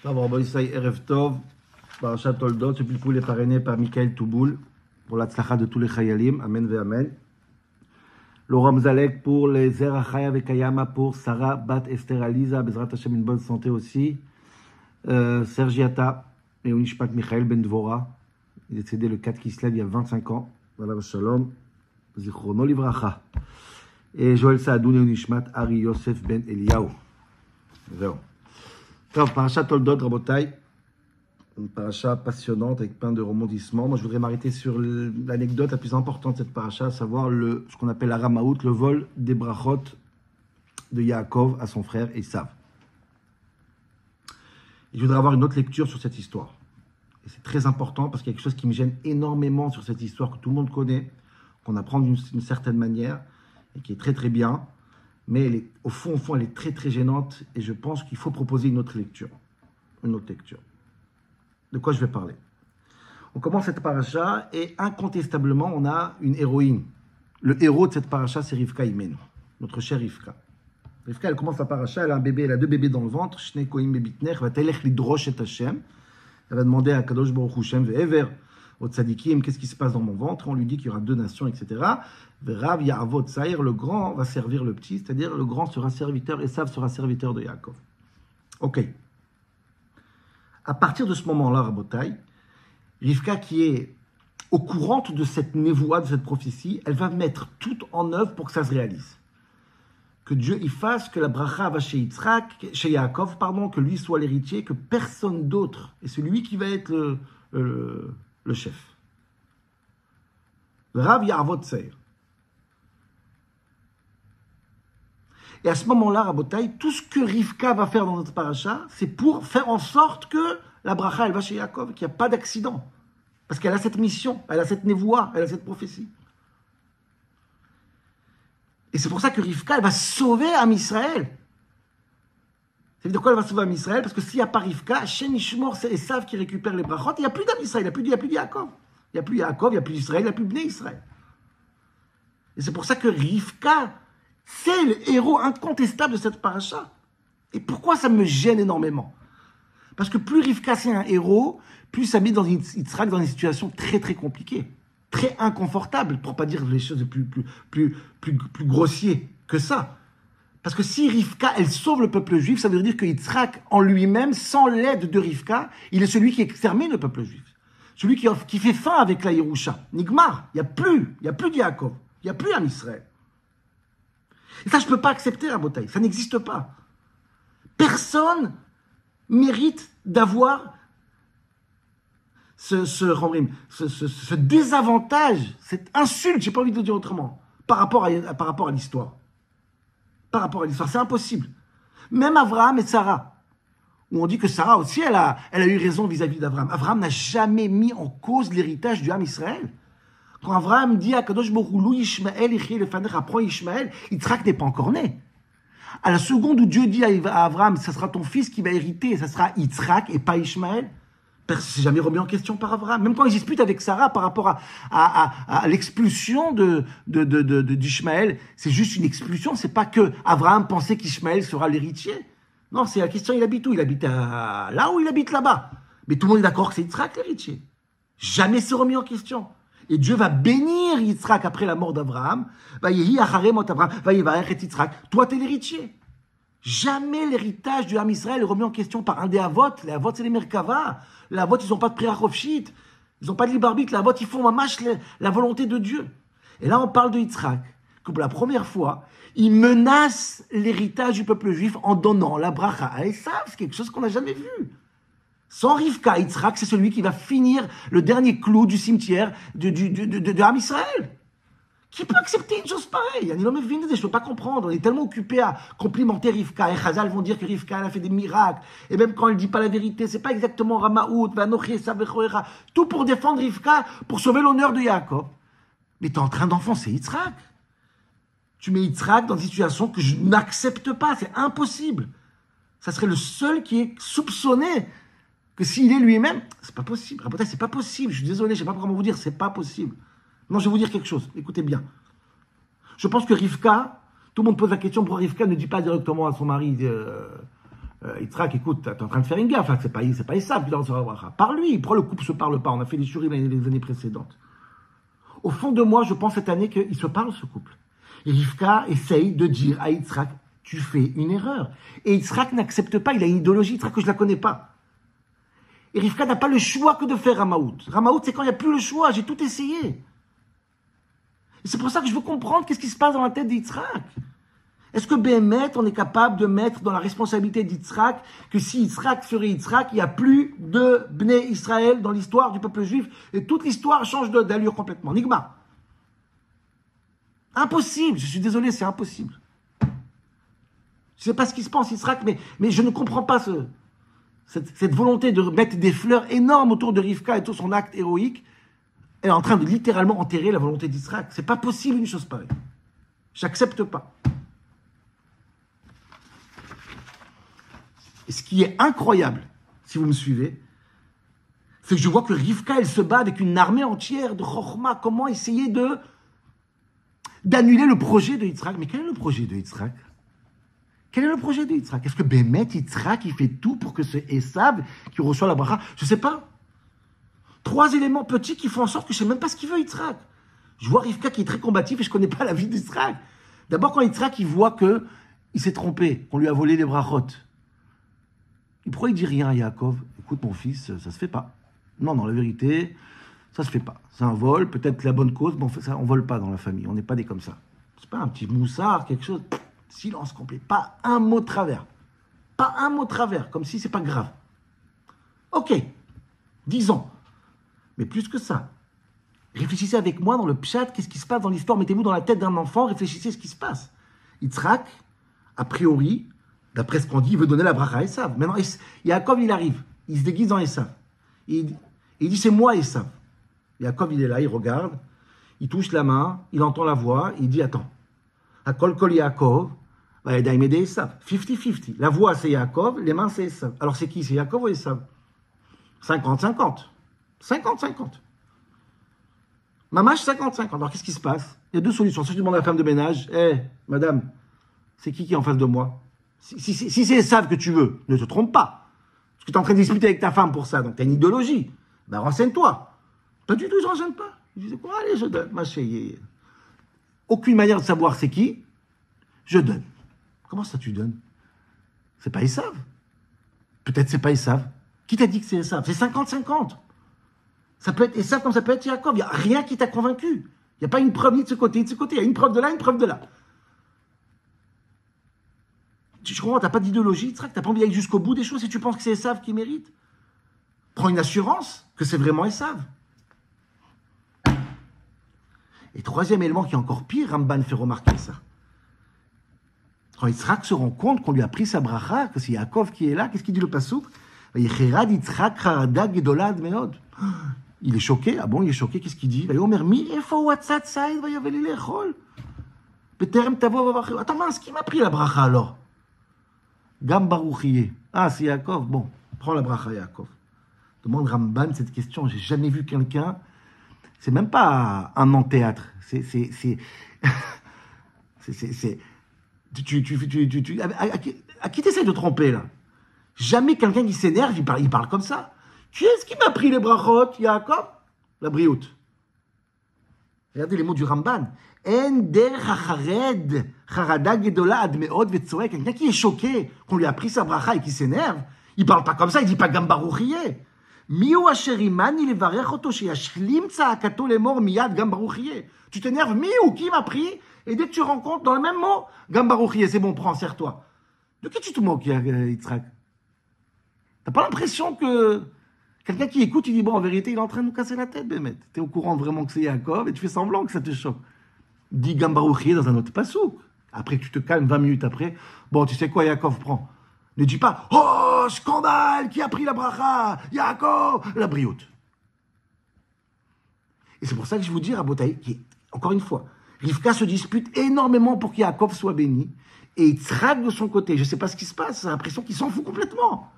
Rabbi Isai Erev Tov, Parashat Toldot, ce pilpoul est parrainé par Michael Touboul pour la tzlacha de tous les chayalim, amen ve amen. Laurent Mzalek pour les Zerachaya Vekayama, pour Sarah Bat Esther Aliza, Bezrat Hashem, une bonne santé aussi. Sergiata et Unishpat Michael Ben Dvora, il est décédé le 4 Kislev il y a 25 ans. Voilà, Shalom, Zichrono Livracha. Et Joël Saadoun et Unishmat Ari Yosef Ben Eliyahu. Zéro. Parashat Toldot, Rabotai, une paracha passionnante avec plein de rebondissements. Moi, je voudrais m'arrêter sur l'anecdote la plus importante de cette paracha, à savoir ce qu'on appelle la Ramaout, le vol des brachot de Yaakov à son frère Esav. Et je voudrais avoir une autre lecture sur cette histoire. Et c'est très important parce qu'il y a quelque chose qui me gêne énormément sur cette histoire que tout le monde connaît, qu'on apprend d'une certaine manière et qui est très très bien. Mais au fond, elle est très très gênante et je pense qu'il faut proposer une autre lecture. Une autre lecture. De quoi je vais parler? On commence cette paracha et incontestablement, on a une héroïne. Le héros de cette paracha, c'est Rivka Imenu, notre chère Rivka. Rivka, elle commence la paracha, elle a un bébé, elle a deux bébés dans le ventre. Shnei koim bebitner, va telech lidrosh et Hashem. Elle va demander à Kadosh Baruch Hu Shem ve'ever au tzadikim, qu'est-ce qui se passe dans mon ventre? On lui dit qu'il y aura 2 nations, etc. Rav Ya'avot Saïr, le grand va servir le petit, c'est-à-dire le grand sera serviteur, Esav sera serviteur de Yaakov. Ok. À partir de ce moment-là, Rabotai, Rivka, qui est au courant de cette névoie, de cette prophétie, elle va mettre tout en œuvre pour que ça se réalise. Que Dieu y fasse, que la bracha va chez Yitzhak, chez Yaakov, pardon, que lui soit l'héritier, que personne d'autre, et c'est lui qui va être le chef. Rav Ya'avot Saïr. Et à ce moment-là, Rabotai, tout ce que Rivka va faire dans notre paracha, c'est pour faire en sorte que la bracha, elle va chez Yaakov, qu'il n'y a pas d'accident. Parce qu'elle a cette mission, elle a cette névoie, elle a cette prophétie. Et c'est pour ça que Rivka, elle va sauver Am Israël. Ça veut dire quoi, elle va sauver Am Israël? Parce que s'il n'y a pas Rivka, Shem Ishmor, c'est Esav qui récupère les brachot, il n'y a plus d'Am Israël, il n'y a plus de Yaakov. Il n'y a plus Yaakov, il n'y a plus d'Israël, il n'y a plus de Bnei Israël. Et c'est pour ça que Rivka, c'est le héros incontestable de cette paracha. Et pourquoi ça me gêne énormément? Parce que plus Rivka c'est un héros, plus ça met Yitzhak dans une situation très très compliquée, très inconfortable, pour ne pas dire les choses plus grossières que ça. Parce que si Rivka, elle sauve le peuple juif, ça veut dire que Yitzhak, en lui-même, sans l'aide de Rivka, il est celui qui extermine le peuple juif. Celui qui fait fin avec la Yerusha. Nigmar, il n'y a plus de Yaakov, il n'y a plus un Israël. Et ça, je ne peux pas accepter, Rabotai. Ça n'existe pas. Personne mérite d'avoir ce désavantage, cette insulte, je n'ai pas envie de le dire autrement, par rapport à l'histoire. Par rapport à l'histoire, c'est impossible. Même Abraham et Sarah, où on dit que Sarah aussi, elle a eu raison vis-à-vis d'Abraham. Abraham n'a jamais mis en cause l'héritage du Ham Israël. Quand Abraham dit à Kadosh Baruch Hu, Ishmael, apprends Ishmael, Yitzhak n'est pas encore né. À la seconde où Dieu dit à Abraham, ça sera ton fils qui va hériter, ça sera Yitzhak et pas Ishmael, personne ne s'est jamais remis en question par Abraham. Même quand il dispute avec Sarah par rapport à l'expulsion d'Ishmael, c'est juste une expulsion, c'est pas que Abraham pensait qu'Ishmael sera l'héritier. Non, c'est la question, il habite où? Il habite là ou il habite là-bas? Mais tout le monde est d'accord que c'est Yitzhak l'héritier. Jamais se remis en question. Et Dieu va bénir Yitzhak après la mort d'Abraham. Toi, t'es l'héritier. Jamais l'héritage du Ham Israël est remis en question par un des Avot. Les Avot, c'est les Merkava. Les Avot, ils n'ont pas de prière Rofshit. Ils n'ont pas de libre arbitre. Les Avot, ils font mamash la volonté de Dieu. Et là, on parle de Yitzhak, que pour la première fois, il menace l'héritage du peuple juif en donnant la bracha à Esav. C'est quelque chose qu'on n'a jamais vu. Sans Rivka, Yitzhak, c'est celui qui va finir le dernier clou du cimetière de Ham Israël. Qui peut accepter une chose pareille? Je ne peux pas comprendre. On est tellement occupé à complimenter Rivka. Et Chazal vont dire que Rivka, elle a fait des miracles. Et même quand elle ne dit pas la vérité, c'est pas exactement Ramaout, Vanochi, Esav, Vechoera. Tout pour défendre Rivka, pour sauver l'honneur de Yaakov. Mais tu es en train d'enfoncer Yitzhak. Tu mets Yitzhak dans une situation que je n'accepte pas. C'est impossible. Ça serait le seul qui est soupçonné que s'il est lui-même, c'est pas possible. Rabotai, c'est pas possible. Je suis désolé, je sais pas comment vous dire, c'est pas possible. Non, je vais vous dire quelque chose. Écoutez bien. Je pense que Rivka, tout le monde pose la question pourquoi Rivka ne dit pas directement à son mari Yitzhak, écoute, tu es en train de faire une gaffe, hein, c'est pas Esav qui doit recevoir la bracha. Par lui, pourquoi le couple ne se parle pas? On a fait des shurim les années précédentes. Au fond de moi, je pense cette année qu'ils se parlent, ce couple. Et Rivka essaye de dire à Yitzhak, tu fais une erreur. Et Yitzhak n'accepte pas, il a une idéologie, Yitzhak, que je ne la connais pas. Et Rivka n'a pas le choix que de faire Ramaout. Ramaout, c'est quand il n'y a plus le choix, j'ai tout essayé. Et c'est pour ça que je veux comprendre qu'est-ce qui se passe dans la tête d'Yitzhak. Est-ce que Béhémet, on est capable de mettre dans la responsabilité d'Yitzhak que si Yitzhak serait Yitzhak, il n'y a plus de Bnei Israël dans l'histoire du peuple juif et toute l'histoire change d'allure complètement. Nigma. Impossible, je suis désolé, c'est impossible. Je ne sais pas ce qui se passe, Yitzhak, mais je ne comprends pas cette volonté de mettre des fleurs énormes autour de Rivka et tout son acte héroïque. Elle est en train de littéralement enterrer la volonté d'Yitzhak. C'est pas possible une chose pareille. J'accepte pas. Et ce qui est incroyable, si vous me suivez, c'est que je vois que Rivka, elle se bat avec une armée entière de Chokhma. Comment essayer d'annuler le projet de Yitzhak? Mais quel est le projet de Yitzhak? Quel est le projet de Yitzhak? Est-ce que Béhémet, Yitzhak, il fait tout pour que ce Esav qui reçoit la bracha? Je ne sais pas. 3 éléments petits qui font en sorte que je ne sais même pas ce qu'il veut Yitzhak. Je vois Rivka qui est très combatif et je ne connais pas la vie d'Yitzhak. D'abord, quand Yitzhak, il voit qu'il s'est trompé, qu'on lui a volé les brachot. Pourquoi il dit rien à Yaakov? Écoute mon fils, ça se fait pas. Non, la vérité, ça se fait pas. C'est un vol, peut-être la bonne cause, mais on vole pas dans la famille. On n'est pas des comme ça. C'est pas un petit moussard, quelque chose. Silence complet. Pas un mot de travers. Pas un mot de travers, comme si c'est pas grave. Ok, disons. Mais plus que ça. Réfléchissez avec moi dans le pshat, qu'est-ce qui se passe dans l'histoire. Mettez-vous dans la tête d'un enfant, réfléchissez à ce qui se passe. Yitzhak, a priori, d'après ce qu'on dit, il veut donner la bracha à Esav. Maintenant, Yaakov, il arrive. Il se déguise en Esav. Il dit, c'est moi Esav. Yaakov, il est là, il regarde. Il touche la main, il entend la voix. Il dit, attends. Akol kol Yaakov, va yadayim yedei Esav. 50-50. La voix, c'est Yaakov, les mains, c'est Esav. Alors, c'est qui? C'est Yaakov ou Esav? 50-50. 50-50. Mamash, 50-50. Alors, qu'est-ce qui se passe? Il y a 2 solutions. Si je demande à la femme de ménage, madame, c'est qui est en face de moi? Si c'est Esav que tu veux, ne te trompe pas. Parce que tu es en train de discuter avec ta femme pour ça, donc tu as une idéologie. Ben renseigne-toi. Pas du tout, je ne renseigne pas. Je disais quoi? Allez, je donne. Ma chérie. Aucune manière de savoir c'est qui. Je donne. Comment ça tu donnes? C'est pas Esav. Peut-être c'est pas Esav. Qui t'a dit que c'est Esav? C'est 50-50. Ça peut être Esav comme ça peut être Yaakov. Il n'y a rien qui t'a convaincu. Il n'y a pas une preuve ni de ce côté, ni de ce côté. Il y a une preuve de là, une preuve de là. Je comprends, tu n'as pas d'idéologie, tu n'as pas envie d'aller jusqu'au bout des choses si tu penses que c'est Esav qui mérite. Prends une assurance que c'est vraiment Esav. Et 3e élément qui est encore pire, Ramban fait remarquer ça. Quand Yitzhak se rend compte qu'on lui a pris sa bracha, que c'est Yaakov qui est là, qu'est-ce qu'il dit le passouk? Il est choqué. Ah bon, il est choqué, qu'est-ce qu'il dit? Attends, mince, qui m'a pris la bracha alors? Gam Baruchie. Ah, c'est Yaakov. Bon, prends la bracha Yaakov. Demande Ramban cette question. J'ai jamais vu quelqu'un. C'est même pas un amphithéâtre. À qui t'essayes de tromper là? Jamais quelqu'un qui s'énerve, il parle comme ça. Qui est-ce qui m'a pris les brachot, Yaakov? La briout. Regardez les mots du Ramban. Quelqu'un qui est choqué qu'on lui a pris sa bracha et qui s'énerve, il ne parle pas comme ça, il ne dit pas Gam Baruchie. Tu t'énerves, Miou, qui m'a pris? Et dès que tu rencontres dans le même mot, Gam Baruchie, c'est bon, prends, serre-toi. De qui tu te moques, Yitzhak? T'as pas l'impression que quelqu'un qui écoute, il dit, bon, en vérité, il est en train de nous casser la tête, Bémet. Tu es au courant vraiment que c'est Yaakov et tu fais semblant que ça te choque. Dis Gam Baruchie dans un autre passouk. Après que tu te calmes 20 minutes après, bon, tu sais quoi, Yaakov prend. Ne dis pas, oh, scandale, qui a pris la bracha? Yaakov, la brioute. Et c'est pour ça que je vous dis, Rabotaï, encore une fois, Rivka se dispute énormément pour qu'Yaakov soit béni. Et Yitzhak de son côté, je ne sais pas ce qui se passe, j'ai l'impression qu'il s'en fout complètement.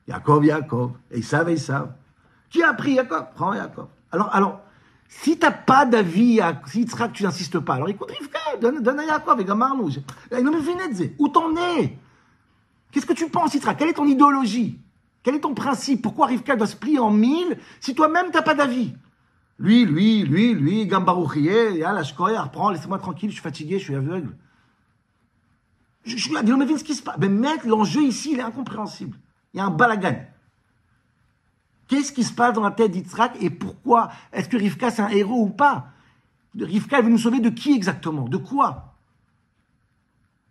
Yaakov, Esav. Qui a pris Yaakov? Prends Yaakov. Alors, si tu n'as pas d'avis, si Yitzhak, tu n'insistes pas, alors écoute Rivka, donne à Yaakov, et Gamarnou. Où t'en es? Qu'est-ce que tu penses, Yitzhak? Quelle est ton idéologie? Quel est ton principe? Pourquoi Rivka doit se plier en 1000 si toi-même tu n'as pas d'avis? Lui, Gambarouchier, yalla, je cours, reprends, laissez-moi tranquille, je suis fatigué, je suis aveugle. Je suis là, mais ce qui se passe. Mais mec, l'enjeu ici, il est incompréhensible. Il y a un balagan. Qu'est-ce qui se passe dans la tête d'Yitzhak et pourquoi? Est-ce que Rivka, c'est un héros ou pas? Rivka, elle veut nous sauver de qui exactement? De quoi?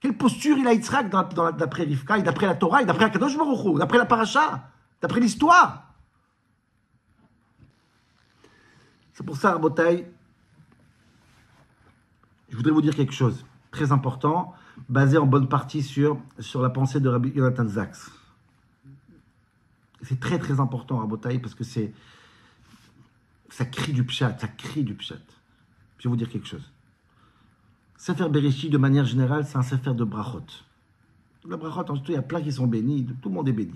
Quelle posture il a Yitzhak d'après Rivka, et d'après la Torah, et d'après la Kadosh Baruch Hu, d'après la paracha, d'après l'histoire? C'est pour ça, Rabotai, je voudrais vous dire quelque chose très important, basé en bonne partie sur la pensée de Rabbi Yonatan Zaks. C'est très très important, Rabotai, parce que ça crie du pshat, ça crie du pshat. Je vais vous dire quelque chose. Sefer Bereshit, de manière générale, c'est un sefer de brachot. La brachot, en tout, il y a plein qui sont bénis, tout le monde est béni.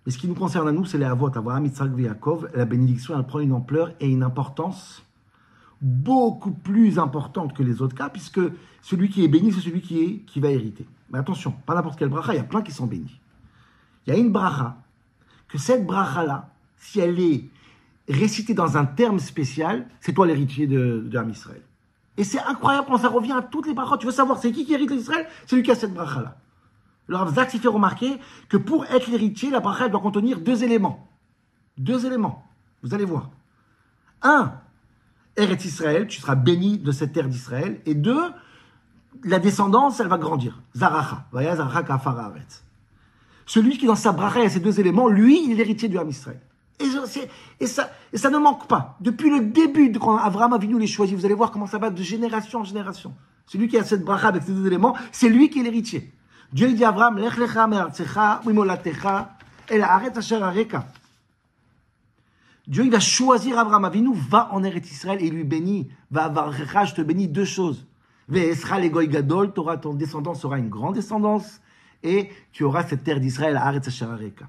Mais ce qui nous concerne à nous, c'est les avot, Avraham, Yitzhak et Yaakov. La bénédiction, elle prend une ampleur et une importance beaucoup plus importante que les autres cas, puisque celui qui est béni, c'est celui qui va hériter. Mais attention, pas n'importe quelle bracha, il y a plein qui sont bénis. Il y a une bracha, que cette bracha-là, si elle est récitée dans un terme spécial, c'est toi l'héritier de Am Israël. Et c'est incroyable quand ça revient à toutes les brachot. Tu veux savoir c'est qui hérite d'Israël? C'est lui qui a cette bracha-là. Le Rav Zaks fait remarquer que pour être l'héritier, la bracha doit contenir 2 éléments. 2 éléments. Vous allez voir. 1, Eretz Israël, tu seras béni de cette terre d'Israël. Et 2, la descendance, elle va grandir. Zaracha. Vaya Zaracha kafara aretz. Celui qui dans sa bracha a ces 2 éléments, lui, il est l'héritier du Ham Israël. Et ça ne manque pas. Depuis le début, quand Avraham Avinu les choisit, vous allez voir comment ça va de génération en génération. Celui qui a cette bracha avec ces 2 éléments, c'est lui qui est l'héritier. Dieu dit à Avraham, Lech lecha me'artzecha u'mimolatecha el haaretz asher areka. Dieu, il va choisir Avraham Avinu, va en Eretz Israël et lui bénit. Va avarecha, je te bénis 2 choses. Ve'esra le goy gadol, ton descendance sera une grande descendance et tu auras cette terre d'Israël, haaretz asher areka.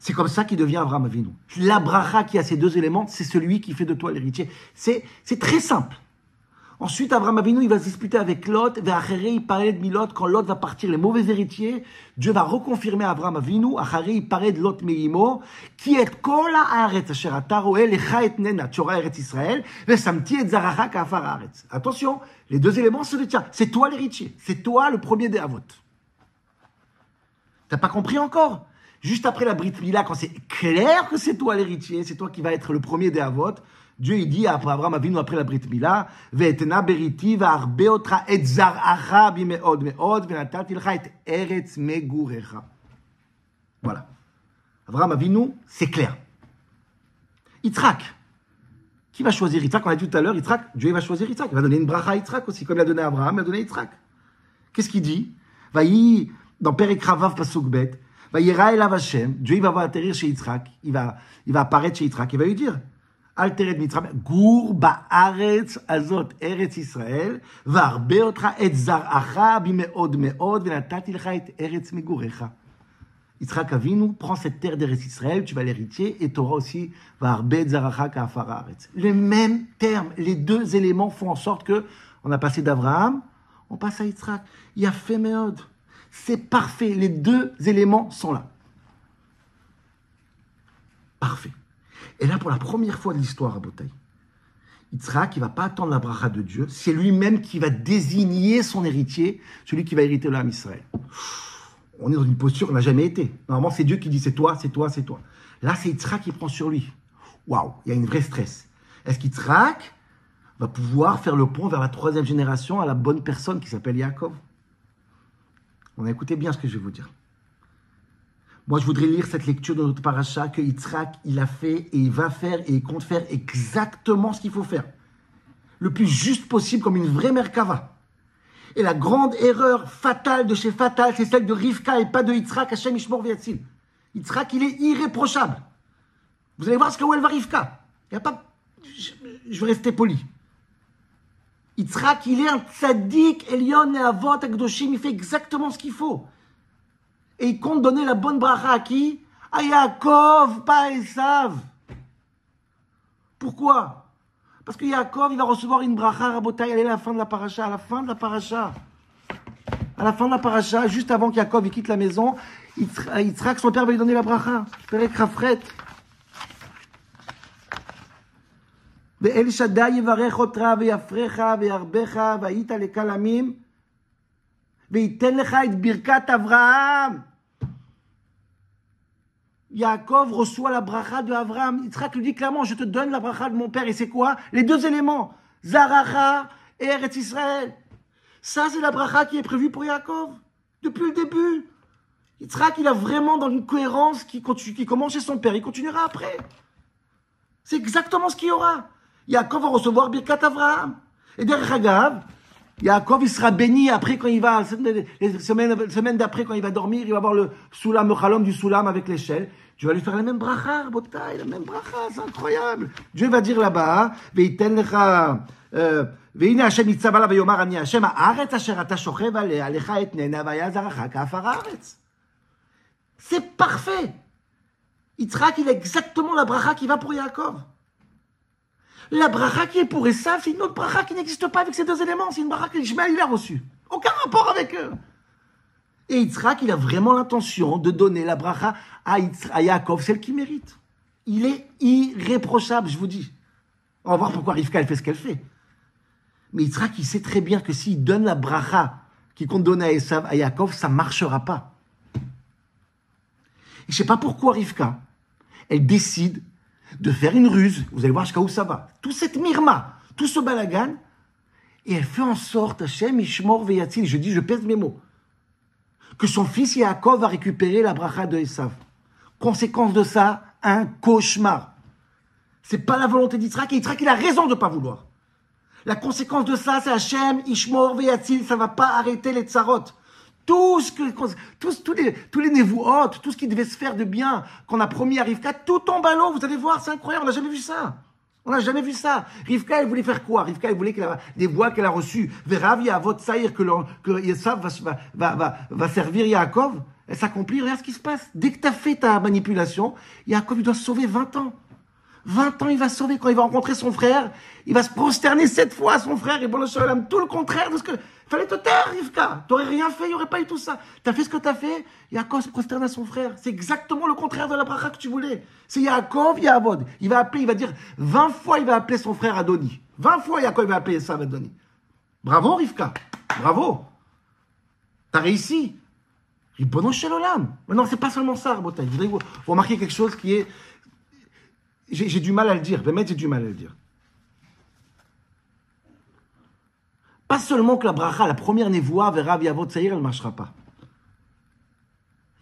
C'est comme ça qu'il devient Avraham Avinu. La bracha qui a ces 2 éléments, c'est celui qui fait de toi l'héritier. C'est très simple. Ensuite, Avraham Avinu, il va se disputer avec Lot. Ve'acharei, il parlait de Milot. Quand Lot va partir, les mauvais héritiers, Dieu va reconfirmer à Avraham Avinu. Acharei, il parlait de Lot Meimo. Qui est kol haaretz asher ata roe lecha et nena. Tu auras Eretz Israël. Ve'samti et zaracha kafar haaretz. Attention, les 2 éléments, c'est le tien. C'est toi l'héritier. C'est toi le premier des avot. T'as pas compris encore? Juste après la Brit Mila, quand c'est clair que c'est toi l'héritier, c'est toi qui vas être le premier des avot, Dieu il dit à Abraham Avinu après la Brit Mila, Ve'etena beriti va'arbe otra et zaracha bimeod meod ve'natati lecha et eretz megurecha. Voilà. Abraham Avinu, c'est clair. Yitzhak. Qui va choisir Yitzhak? On a dit tout à l'heure, Yitzhak, Dieu va choisir Yitzhak. Il va donner une bracha à Yitzhak aussi, comme il a donné à Abraham, il va donner à Yitzhak. Qu'est-ce qu'il dit? Vaï, dans Perek Ravav Pasuk Bet, Vayera elav Hashem, Dieu il va atterrir chez Yitzhak, il va apparaître chez Yitzhak, il va lui dire, Alteret Mitzrayim, Gur ba'aretz azot Eretz Israël, varbe otra et zaracha bimeod meod, venatati lecha et Eretz megurecha. Yitzhak Avinu prend cette terre d'Eretz Israël, tu vas l'héritier, et Torah aussi, varbe et zaracha kafar haaretz. Les mêmes termes, les 2 éléments font en sorte que on a passé d'Abraham, on passe à Yitzhak. Il y a fait meod. C'est parfait. Les 2 éléments sont là. Parfait. Et là, pour la première fois de l'histoire à Botaï, Yitzhak, il ne va pas attendre la bracha de Dieu. C'est lui-même qui va désigner son héritier, celui qui va hériter le Ham Israël. On est dans une posture qu'on n'a jamais été. Normalement, c'est Dieu qui dit c'est toi, c'est toi, c'est toi. Là, c'est Yitzhak qui prend sur lui. Waouh, il y a une vraie stress. Est-ce qu'Yitzhak va pouvoir faire le pont vers la 3e génération à la bonne personne qui s'appelle Yaakov? On a écouté bien ce que je vais vous dire. Moi, je voudrais lire cette lecture de notre paracha que Yitzhak, il a fait et il va faire et il compte faire exactement ce qu'il faut faire. Le plus juste possible, comme une vraie Merkava. Et la grande erreur fatale de chez Fatal, c'est celle de Rivka et pas de Yitzhak, Hashem Ishmor V'Yatzil. Yitzhak, il est irréprochable. Vous allez voir où elle va Rivka. Il y a pas... Je vais rester poli. Yitzhak, il est un tzaddik, Elion et Avot, Akdoshim, il fait exactement ce qu'il faut. Et il compte donner la bonne bracha à qui? À Yaakov, pas à Esav. Pourquoi? Parce que Yaakov, il va recevoir une bracha, Rabotai, elle est à la fin de la paracha, à la fin de la paracha. À la fin de la paracha, juste avant qu'Yaakov il quitte la maison, Yitzhak, son père, va lui donner la bracha. Perek Rafret. ואל שדי יברך אותך ויפרך וירבך והיית לקל עמים וייתן לך את ברכת אברהם. Yaakov reçoit la bracha de Abraham. Yitzhak lui dit clairement, je te donne la bracha de mon père. Et c'est quoi? Les deux éléments. Zaracha et Eretz Israël. Ça, c'est la bracha qui est prévue pour Yaakov. Depuis le début. Yitzhak, il a vraiment dans une cohérence qui commence chez son père. Il continuera après. C'est exactement ce qu'il y aura. Yaakov va recevoir Birkat Avraham. Et derrière Hagav, Yaakov, il sera béni après quand il va, les semaines d'après, quand il va dormir, il va avoir le soulam, le chalom du soulam avec l'échelle. Dieu va lui faire la même bracha, Rabotai, la même bracha, c'est incroyable. Dieu va dire là-bas, ve'iten lecha, ve'ine Hashem yitzav alav ve'yomar ani Hashem, ha'aretz asher ata shochev alea, alecha etnena va'yazaracha ka'afar ha'aretz. C'est parfait. Yitzhak, il a exactement la bracha qui va pour Yaakov. La bracha qui est pour Esav, c'est une autre bracha qui n'existe pas avec ces deux éléments. C'est une bracha que Ishmael il a reçue. Aucun rapport avec eux. Et Yitzhak, il a vraiment l'intention de donner la bracha à Yaakov, celle qu'il mérite. Il est irréprochable, je vous dis. On va voir pourquoi Rivka, elle fait ce qu'elle fait. Mais Yitzhak, il sait très bien que s'il donne la bracha qu'il compte donner à Esav, à Yaakov, ça ne marchera pas. Et je ne sais pas pourquoi Rivka, elle décide de faire une ruse, vous allez voir jusqu'à où ça va. Tout cette mirma, tout ce balagan, et elle fait en sorte, Hashem, Ishmor veyatzil, je dis, je pèse mes mots, que son fils Yaakov va récupérer la bracha de Esav. Conséquence de ça, un cauchemar. C'est pas la volonté d'Yitzhak, et Yitzhak, il a raison de ne pas vouloir. La conséquence de ça, c'est Hashem, Ishmor veyatzil, ça va pas arrêter les tsarot. Tous les névouot, tout ce qui devait se faire de bien, qu'on a promis à Rivka, tout tombe à l'eau, vous allez voir, c'est incroyable, on n'a jamais vu ça. On n'a jamais vu ça. Rivka, elle voulait faire quoi? Rivka, elle voulait des voix qu'elle a reçues. Verav Yaavot Saïr, que Esav va servir Yaakov, elle s'accomplit, regarde ce qui se passe. Dès que tu as fait ta manipulation, Yaakov, il doit se sauver 20 ans. 20 ans, il va se sauver. Quand il va rencontrer son frère, il va se prosterner 7 fois à son frère, et bon, tout le contraire de ce que... Fallait te taire, Rivka. T'aurais rien fait, il n'y aurait pas eu tout ça. T'as fait ce que t'as fait, Yaakov se prosterne à son frère. C'est exactement le contraire de la bracha que tu voulais. C'est Yaakov, Yaavod. Il va appeler, il va dire, 20 fois il va appeler son frère Adoni. 20 fois Yaakov il va appeler ça Adoni. Bravo, Rivka. Bravo. T'as réussi. Ribono shel olam. Mais non, c'est pas seulement ça, Rabotai. Je voudrais vous remarquer quelque chose qui est... J'ai du mal à le dire. Vraiment, j'ai du mal à le dire. Pas seulement que la bracha, la première névoie, Verav Yaavot Saïr, elle ne marchera pas.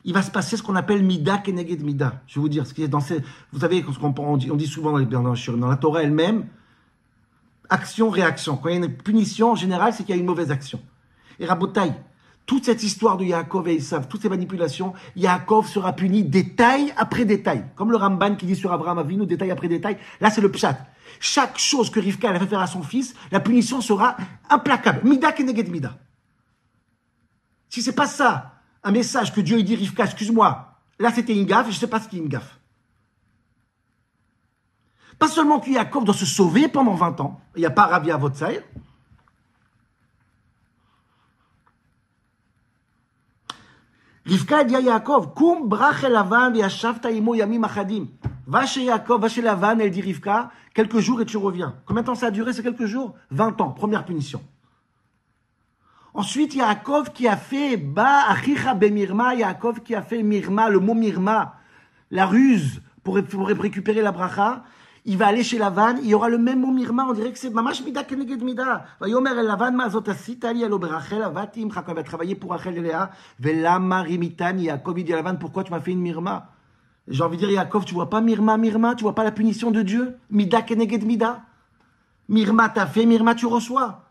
Il va se passer ce qu'on appelle Mida Keneged Mida. Je vais vous dire, ce qui est dans ces... Vous savez, on dit souvent dans la Torah elle-même, action-réaction. Quand il y a une punition, en général, c'est qu'il y a une mauvaise action. Et Rabotai, toute cette histoire de Yaakov et Esav, toutes ces manipulations, Yaakov sera puni détail après détail. Comme le Ramban qui dit sur Abraham Avinu, détail après détail. Là, c'est le pshat. Chaque chose que Rivka a fait faire à son fils, la punition sera implacable. Mida keneged mida. Si c'est pas ça, un message que Dieu dit, Rivka, excuse-moi, là c'était une gaffe, et je sais pas ce qui est une gaffe. Pas seulement que Yaakov doit se sauver pendant 20 ans, il n'y a pas Rav Yaavot Saïr. Rivka dit à Yaakov, Kum brach el Lavan v'yashavta imo yamim achadim. Va chez Yaakov, va chez Lavan, elle dit Rivka, quelques jours et tu reviens. Combien de temps ça a duré, ces quelques jours? 20 ans, première punition. Ensuite, Yaakov qui a fait Ba achicha bemirma, Yaakov qui a fait mirma, le mot mirma, la ruse pour récupérer la bracha. Il va aller chez Lavan, il y aura le même mot mirma, on dirait que c'est mamash mida keneged mida. Va yomer el Lavan ma zot asita li alo berachel avati imcha, quand il va travailler pour Rachel et Léa, velama rimitani, Yaakov il dit à Lavan, pourquoi tu m'as fait une mirma? J'ai envie de dire, Yaakov, tu vois pas mirma, tu vois pas la punition de Dieu? Mida keneged mida. Mirma t'as fait, mirma tu reçois.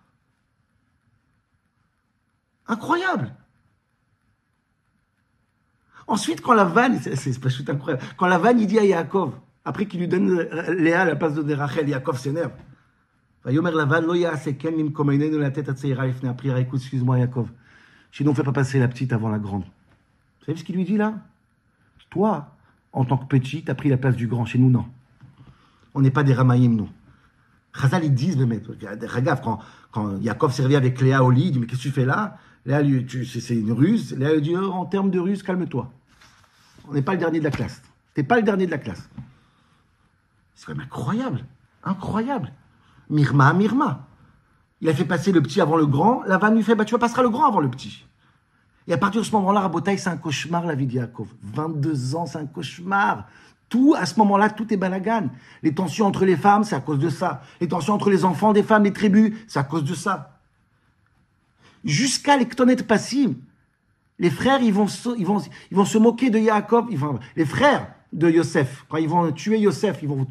Incroyable. Ensuite, quand Lavan, c'est pas juste incroyable, quand Lavan il dit à Yaakov, après qu'il lui donne Léa à la place de Rachel, Yaakov s'énerve. Vayomer Lavan, lo ya'aseken mimkomeinu la tête atzeira ifne prière. Écoute, excuse-moi, Yaakov. Sinon, on ne fait pas passer la petite avant la grande. Vous savez ce qu'il lui dit là? Toi, en tant que petit, tu as pris la place du grand. Chez nous, non. On n'est pas des Ramaïm, nous. Chazal, ils disent, mais regarde, quand Yaakov servait avec Léa au lit, il dit, mais qu'est-ce que tu fais là? Léa, c'est une ruse. Léa lui dit, en termes de ruse, calme-toi. On n'est pas le dernier de la classe. T'es pas le dernier de la classe. C'est quand même incroyable. Incroyable. Mirma. Il a fait passer le petit avant le grand. La vanne lui fait, tu passeras le grand avant le petit. Et à partir de ce moment-là, Rabotaï, c'est un cauchemar, la vie de Yaakov. 22 ans, c'est un cauchemar. Tout, à ce moment-là, tout est balagan. Les tensions entre les femmes, c'est à cause de ça. Les tensions entre les enfants des femmes, les tribus, c'est à cause de ça. Jusqu'à les Ktonet Passim, les frères, ils vont se moquer de Yaakov. Les frères de Yosef, quand ils vont tuer Yosef, ils vont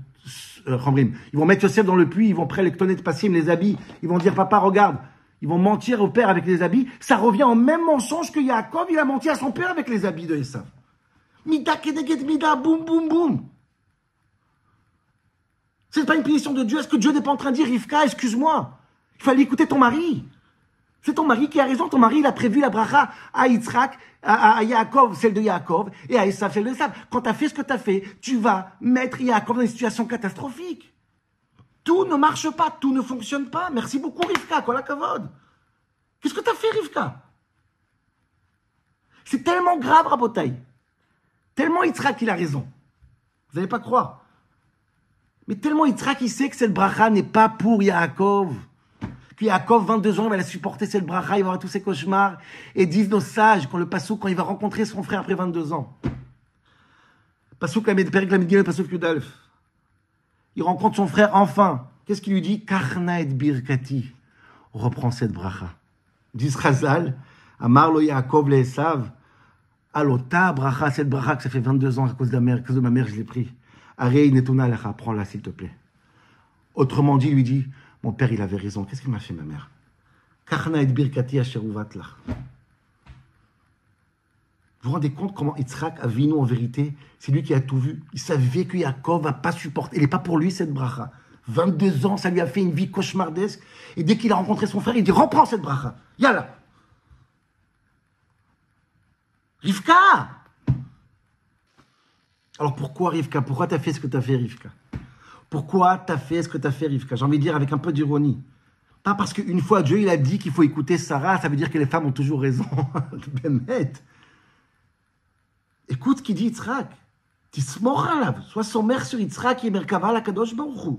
mettre Yosef dans le puits, ils vont prendre les Ktonet Passim, les habits. Ils vont dire, papa, regarde. Ils vont mentir au père avec les habits. Ça revient au même mensonge que Yaakov, il a menti à son père avec les habits de Esav. Mida kedeged mida, boum, boum, boum. C'est pas une punition de Dieu. Est-ce que Dieu n'est pas en train de dire, Rivka, excuse-moi, il fallait écouter ton mari. C'est ton mari qui a raison. Ton mari, il a prévu la bracha à Yitzhak, à Yaakov, celle de Yaakov, et à Esav, celle de Esav. Quand tu as fait ce que tu as fait, tu vas mettre Yaakov dans une situation catastrophique. Tout ne marche pas, tout ne fonctionne pas. Merci beaucoup, Rivka, kol hakavod. Qu'est-ce que tu as fait, Rivka? C'est tellement grave, Rabotaï. Tellement Yitzhak, il a raison. Vous n'allez pas croire. Mais tellement Yitzhak, il sait que cette bracha n'est pas pour Yaakov. Que Yaakov, 22 ans, il va la supporter, cette bracha, il va avoir tous ses cauchemars. Et disent nos sages, quand il va rencontrer son frère après 22 ans. Passouk Lamed Perek Lamed Gimel, Passouk Yudalef. Il rencontre son frère enfin. Qu'est-ce qu'il lui dit? Karna et birkati. Reprends cette bracha. Dis Chazal, Amar lo Yaakov le Esav, Alota bracha, cette bracha que ça fait 22 ans à cause de ma mère, je l'ai pris. Arei netuna lecha, prends-la s'il te plaît. Autrement dit, il lui dit, mon père, il avait raison. Qu'est-ce qu'il m'a fait, ma mère? Karna et birkati asher uvat lach. Vous vous rendez compte comment Yitzhak a vu nous en vérité? C'est lui qui a tout vu. Il savait que Yaakov va pas supporter. Il n'est pas pour lui cette bracha. 22 ans, ça lui a fait une vie cauchemardesque. Et dès qu'il a rencontré son frère, il dit, reprends cette bracha. Yalla. Rivka. Alors pourquoi Rivka? Pourquoi tu as fait ce que tu as fait, Rivka? Pourquoi tu as fait ce que tu as fait, Rivka? J'ai envie de dire avec un peu d'ironie. Pas parce qu'une fois Dieu il a dit qu'il faut écouter Sarah, ça veut dire que les femmes ont toujours raison. Écoute ce qu'il dit Yitzhak. Tismor alav. Sois son mère sur Yitzhak et Merkava la Kadosh Baruch Hu.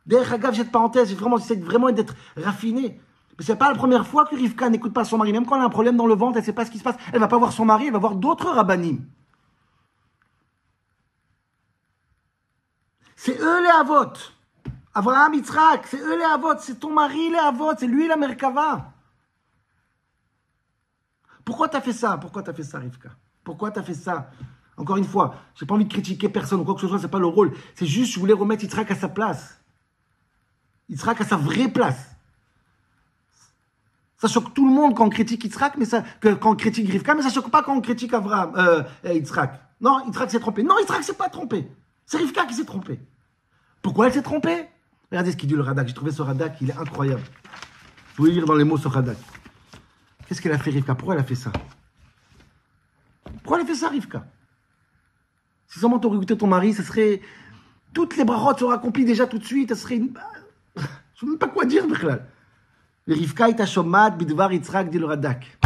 Derrière Hagav, cette parenthèse, j'essaie vraiment d'être raffiné. Mais c'est pas la première fois que Rivka n'écoute pas son mari. Même quand elle a un problème dans le ventre, elle ne sait pas ce qui se passe. Elle va pas voir son mari, elle va voir d'autres rabbanim. C'est eux les avot. Abraham, Yitzhak, c'est eux les avot. C'est ton mari les avot. C'est lui la Merkava. Pourquoi tu as fait ça? Pourquoi tu as fait ça, Rivka? Pourquoi tu as fait ça? Encore une fois, j'ai pas envie de critiquer personne ou quoi que ce soit, c'est pas le rôle. C'est juste, je voulais remettre Yitzhak à sa place. Yitzhak à sa vraie place. Ça choque tout le monde quand on critique Yitzhak, quand on critique Rivka, mais ça choque pas quand on critique Yitzhak. Non, Yitzhak s'est trompé. Non, Yitzhak s'est pas trompé. C'est Rivka qui s'est trompé. Pourquoi elle s'est trompée? Regardez ce qu'il dit le Radak. J'ai trouvé ce Radak, il est incroyable. Je voulais lire dans les mots ce Radak. Qu'est-ce qu'elle a fait, Rivka? Pourquoi elle a fait ça? Pourquoi elle a fait ça, Rivka? Si seulement tu aurais écouté ton mari, ce serait... Toutes les brachotes seraient accomplies déjà tout de suite. Ce serait une... Je ne sais même pas quoi dire, Bechlal. Rivka est shomat bidvar Yitzhak dit le Radak.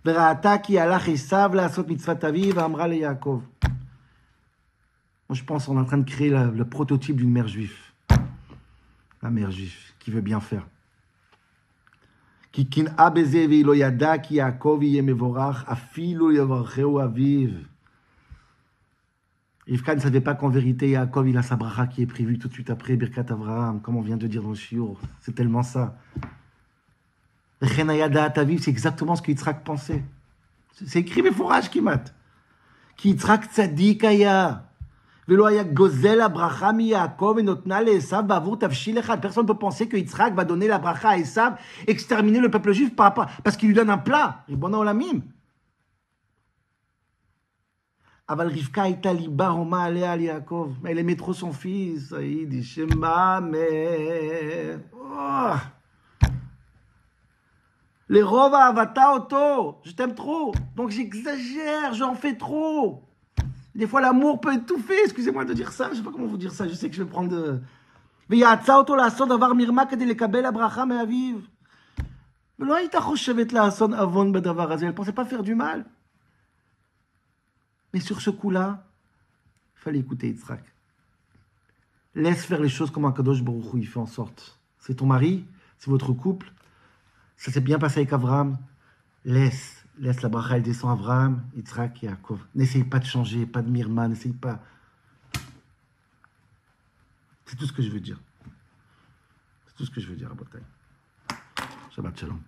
Veraata ki alach Esav la'asot mitzvat aviv va'amra le Yaakov. Moi, je pense qu'on est en train de créer le prototype d'une mère juive. La mère juive qui veut bien faire. Ki kin'a beze ve'ilo yada ki Yaakov yeh mevorach afilu yavarcheu aviv. Rivka ne savait pas qu'en vérité, Yaakov, il a sa bracha qui est prévue tout de suite après Birkat Avraham, comme on vient de dire dans le shiur. C'est tellement ça. C'est exactement ce que Yitzhak pensait. C'est écrit mes fourrages qui matent. Ki Yitzhak tzadik aya. Velo aya gozel la bracha mi Yaakov et notna le Esav bavur tavshil echad. Personne ne peut penser que Yitzhak va donner la bracha à Esav, exterminer le peuple juif parce qu'il lui donne un plat. Ribona olamim. Aval Rivka ita liba homa alea al Yaakov. Mais elle aimait trop son fils. Il dit Shema mais. Oh. Les rova avata oto. Je t'aime trop. Donc j'exagère, j'en fais trop. Des fois l'amour peut étouffer. Excusez-moi de dire ça. Je ne sais pas comment vous dire ça. Je sais que je vais prendre de. Veyatsa oto la sod avar mirma kede lekabel abracha me'aviv. Elle ne pensait pas faire du mal. Mais sur ce coup-là, il fallait écouter Yitzhak. Laisse faire les choses comme un Kadosh Baruch Hu, il fait en sorte. C'est ton mari, c'est votre couple. Ça s'est bien passé avec Abraham. Laisse la bracha, elle descend Abraham, Yitzhak et Yaakov. N'essaye pas de changer, pas de mirma, n'essaye pas. C'est tout ce que je veux dire. C'est tout ce que je veux dire à Bataille. Shabbat Shalom.